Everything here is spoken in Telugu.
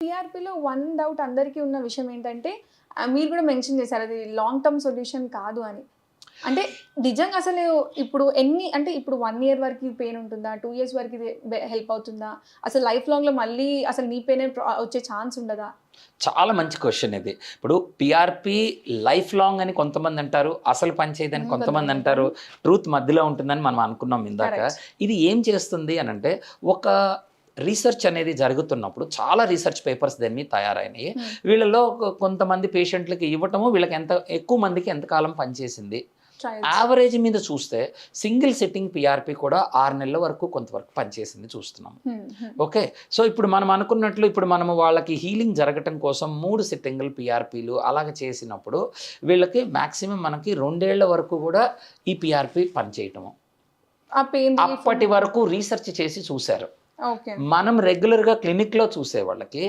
టీఆర్పీలో వన్ డౌట్ అందరికీ ఉన్న విషయం ఏంటంటే మీరు కూడా మెన్షన్ చేశారు అది లాంగ్ టర్మ్ సొల్యూషన్ కాదు అని. అంటే నిజంగా అసలు ఇప్పుడు ఇప్పుడు 1 ఇయర్ వరకు పెయిన్ ఉంటుందా? 2 ఇయర్స్ వరకు ఇది హెల్ప్ అవుతుందా? అసలు లైఫ్ లాంగ్‌లో మళ్ళీ అసలు నీ పెయినే వచ్చే ఛాన్స్ ఉండదా? చాలా మంచి క్వశ్చన్ ఇది. ఇప్పుడు పీఆర్పీ లైఫ్ లాంగ్ అని కొంతమంది అంటారు. అసలు పని చేయదని కొంతమంది అంటారు. ట్రూత్ మధ్యలో ఉంటుందని మనం అనుకున్నాం ఇందాక. ఇది ఏం చేస్తుంది అనంటే ఒక రీసెర్చ్ అనేది జరుగుతున్నప్పుడు చాలా రీసెర్చ్ పేపర్స్ దీని మీద తయారైనాయి. వీళ్ళలో కొంతమంది పేషెంట్లకి ఇవ్వటము వీళ్ళకి ఎక్కువ మందికి ఎంతకాలం పనిచేసింది. యావరేజ్ మీద చూస్తే సింగిల్ సిట్టింగ్ పీఆర్పీ కూడా 6 నెలల వరకు కొంతవరకు పనిచేసింది చూస్తున్నాం. ఓకే, సో ఇప్పుడు మనం అనుకున్నట్లు ఇప్పుడు మనము వాళ్ళకి హీలింగ్ జరగటం కోసం 3 సిట్టింగులు పీఆర్పీలు అలాగ చేసినప్పుడు వీళ్ళకి మ్యాక్సిమం మనకి 2 ఏళ్ల వరకు కూడా ఈ పీఆర్పీ పనిచేయటము. అప్పటి వరకు రీసెర్చ్ చేసి చూశారు. మనం రెగ్యులర్గా క్లినిక్లో చూసే వాళ్ళకి